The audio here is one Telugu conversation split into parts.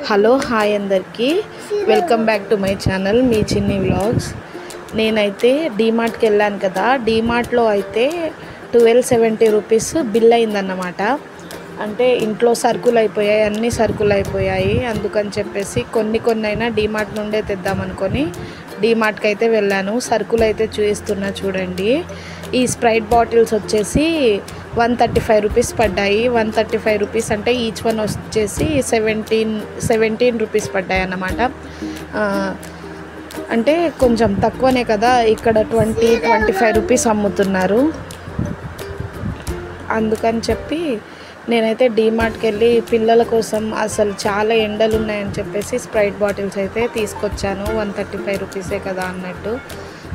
హలో హాయ్ అందరికీ welcome back to my channel మీ చిన్ని వ్లాగ్స్. నేనైతే డీమార్ట్కి వెళ్ళాను కదా, డీమార్ట్లో అయితే 1270 రూపీస్ బిల్ అయిందన్నమాట. అంటే ఇంట్లో సరుకులు అయిపోయాయి, అన్ని సరుకులు అయిపోయాయి. అందుకని చెప్పేసి కొన్ని అయినా డీమార్ట్ నుండే తెద్దామనుకొని డీమార్ట్కి అయితే వెళ్ళాను. సరుకులు అయితే చూపిస్తున్నా చూడండి. ఈ స్ప్రైట్ బాటిల్స్ వచ్చేసి 135 రూపీస్ పడ్డాయి. 135 రూపీస్ అంటే ఈచ్ వన్ వచ్చేసి 17 రూపీస్ పడ్డాయి అన్నమాట. అంటే కొంచెం తక్కువనే కదా, ఇక్కడ 25 రూపీస్ అమ్ముతున్నారు. అందుకని చెప్పి నేనైతే డీమార్ట్కి వెళ్ళి పిల్లల కోసం అసలు చాలా ఎండలు ఉన్నాయని చెప్పేసి స్ప్రైట్ బాటిల్స్ అయితే తీసుకొచ్చాను. 135 రూపీసే కదా అన్నట్టు.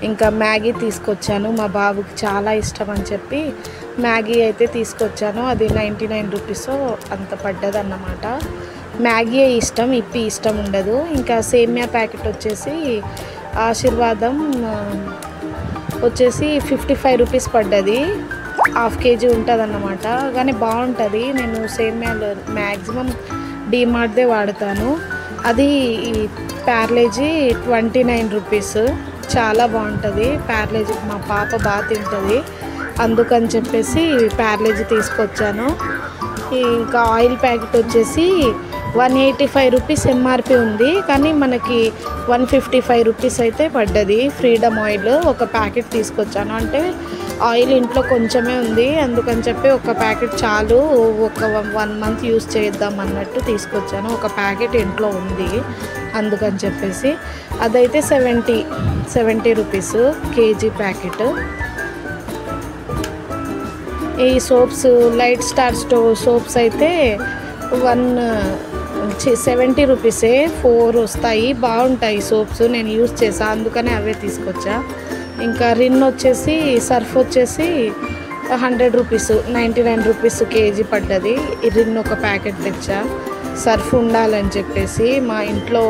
ఇంకా మ్యాగీ తీసుకొచ్చాను, మా బాబుకి చాలా ఇష్టం అని చెప్పి మ్యాగీ అయితే తీసుకొచ్చాను. అది 99 రూపీసో అంత పడ్డదన్నమాట. మ్యాగీ ఇష్టం, ఇప్పి ఇష్టం ఉండదు. ఇంకా సేమియా ప్యాకెట్ వచ్చేసి ఆశీర్వాదం వచ్చేసి 55 రూపీస్ పడ్డది. ½ కేజీ ఉంటుంది అన్నమాట, కానీ బాగుంటుంది. నేను సేమియాలో మ్యాక్సిమం డీమార్ట్దే వాడతాను. అది ప్యార్లేజీ 29 రూపీస్, చాలా బాగుంటుంది. ప్యార్లేజీ మా పాప బాగా తింటుంది, అందుకని చెప్పేసి ప్యార్లేజీ తీసుకొచ్చాను. ఇంకా ఆయిల్ ప్యాకెట్ వచ్చేసి 185 రూపీస్ ఎంఆర్పి ఉంది, కానీ మనకి 155 రూపీస్ అయితే పడ్డది. ఫ్రీడమ్ ఆయిల్ ఒక ప్యాకెట్ తీసుకొచ్చాను. అంటే ఆయిల్ ఇంట్లో కొంచెమే ఉంది, అందుకని చెప్పి ఒక ప్యాకెట్ చాలు, ఒక 1 మంత్ యూస్ చేద్దాం అన్నట్టు తీసుకొచ్చాను. ఒక ప్యాకెట్ ఇంట్లో ఉంది, అందుకని చెప్పేసి అదైతే 70 రూపీస్ కేజీ ప్యాకెట్. ఈ సోప్స్ లైట్ స్టార్ సోప్స్ అయితే 70 రూపీసే, 4 వస్తాయి. బాగుంటాయి సోప్స్, నేను యూస్ చేసా, అందుకనే అవే తీసుకొచ్చా. ఇంకా రిన్ వచ్చేసి సర్ఫ్ వచ్చేసి 100 రూపీస్, 99 రూపీస్ కేజీ పడ్డది. ఈ రిన్ ఒక ప్యాకెట్ తెచ్చా, సర్ఫ్ ఉండాలని చెప్పేసి. మా ఇంట్లో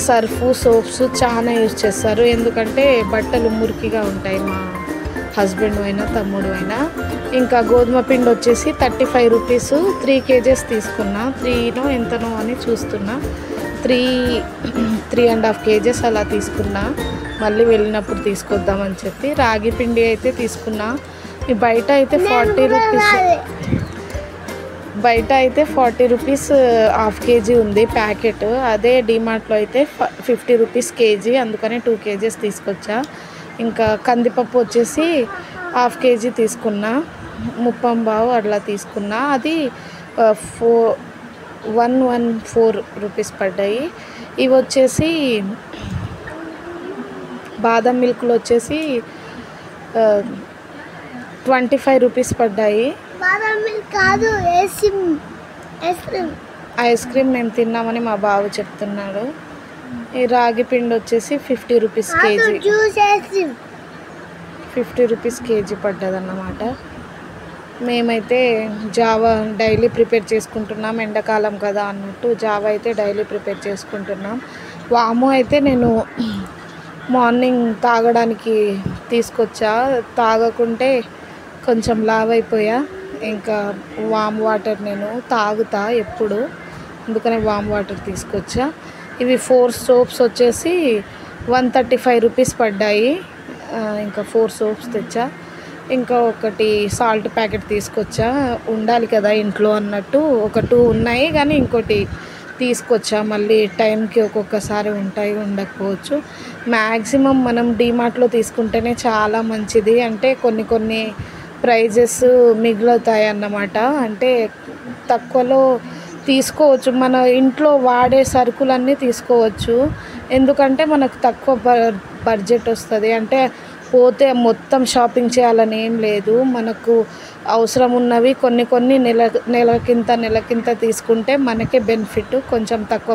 సర్ఫ్ సోప్స్ చాలా యూజ్ చేస్తారు, ఎందుకంటే బట్టలు మురికిగా ఉంటాయి, మా హస్బెండ్ అయినా తమ్ముడు అయినా. ఇంకా గోధుమ పిండి వచ్చేసి 35 రూపీస్, 3 కేజెస్ తీసుకున్నా. 3నో ఎంతనో అని చూస్తున్నా, 3.5 కేజెస్ అలా తీసుకున్నా. మళ్ళీ వెళ్ళినప్పుడు తీసుకొద్దామని చెప్పి రాగి పిండి అయితే తీసుకున్నా. బయట అయితే 40 రూపీస్, బయట అయితే 40 రూపీస్ ½ కేజీ ఉంది ప్యాకెట్. అదే డీమార్ట్లో అయితే 50 రూపీస్ కేజీ, అందుకని 2 కేజెస్ తీసుకొచ్చా. ఇంకా కందిపప్పు వచ్చేసి ½ కేజీ తీసుకున్నా, 30 అట్లా తీసుకున్నా. అది 114 రూపీస్ పడ్డాయి. ఇవి వచ్చేసి బాదం మిల్క్లు వచ్చేసి 25 రూపీస్ పడ్డాయి. ఐస్ క్రీమ్ మేము తిన్నామని మా బాబు చెప్తున్నాడు. ఈ రాగి పిండి వచ్చేసి 50 రూపీస్ కేజీ, 50 రూపీస్ కేజీ పడ్డదన్నమాట. మేమైతే జావా డైలీ ప్రిపేర్ చేసుకుంటున్నాం, ఎండాకాలం కదా అన్నట్టు జావా అయితే డైలీ ప్రిపేర్ చేసుకుంటున్నాం. వాము అయితే నేను మార్నింగ్ తాగడానికి తీసుకొచ్చా, తాగకుంటే కొంచెం లావ్ అయిపోయా. ఇంకా వామ్ వాటర్ నేను తాగుతా ఎప్పుడు, అందుకనే వామ్ వాటర్ తీసుకొచ్చా. ఇవి 4 సోప్స్ వచ్చేసి 135 రూపీస్ పడ్డాయి. ఇంకా 4 సోప్స్ తెచ్చా. ఇంకా ఒకటి సాల్ట్ ప్యాకెట్ తీసుకొచ్చా, ఉండాలి కదా ఇంట్లో అన్నట్టు. ఒక 2 ఉన్నాయి, కానీ ఇంకోటి తీసుకొచ్చా. మళ్ళీ టైంకి ఒక్కొక్కసారి ఉంటాయి, ఉండకపోవచ్చు. మ్యాక్సిమం మనం డీమార్ట్లో తీసుకుంటేనే చాలా మంచిది. అంటే కొన్ని ప్రైజెస్ మిగులుతాయి అన్నమాట. అంటే తక్కువలో తీసుకోవచ్చు, మన ఇంట్లో వాడే సరుకులన్నీ తీసుకోవచ్చు. ఎందుకంటే మనకు తక్కువ బడ్జెట్ వస్తుంది. అంటే పోతే మొత్తం షాపింగ్ చేయాలని ఏం లేదు, మనకు అవసరం ఉన్నవి కొన్ని నెలకింత తీసుకుంటే మనకే బెనిఫిట్. కొంచెం తక్కువ